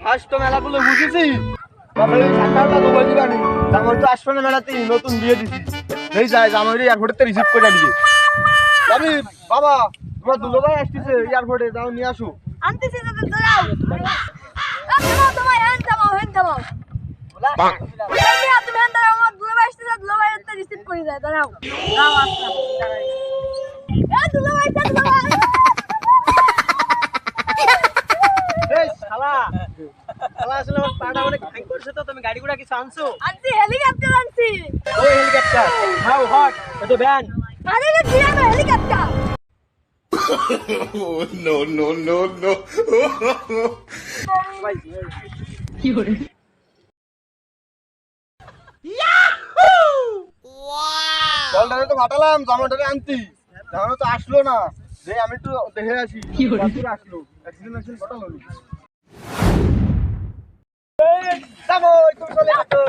First তো মেলাগুলো বুঝেছি, তবে এই সাঁতারটা তো বলতে পারি আমার তো আসবে না মেলাতে নতুন দিয়ে দিছি। এই যায় আমার এয়ারপোর্টে রিসিভ করে নিয়ে যাবি। বাবা তোমার দুলো ভাই আসতেছে এয়ারপোর্টে, যাও নিয়ে আসো। আনতেছি তো দাঁড়াও। থামাও তোমার হ্যান্ড থামাও তুমি হ্যান্ড দাঁড়াও, আমার দুলাভাই আসতেছে, দুলাভাই একটা রিসিভ করে যায়। দাঁড়াও দুলাভাই এই শালা শালা আসলে আমার পাটা অনেক হ্যাং করছে, তো তুমি গাড়ি ঘোড়া কিছু আনছো? আনছি, হেলিকপ্টার আনছি। ওই হেলিকপ্টার হাউ হট এটা ভ্যান। আরে রে দিয়া না helicopter. Oh, no, no, no, no. জলটারে তো ফাটালাম, জামাটারে আনতি, জামাটা তো আসলো না। যে আমি একটু দেখে আসি আসলো অ্যাক্সিডেন্ট ঘটালো। এই যাবো, তুমি চলে আসো।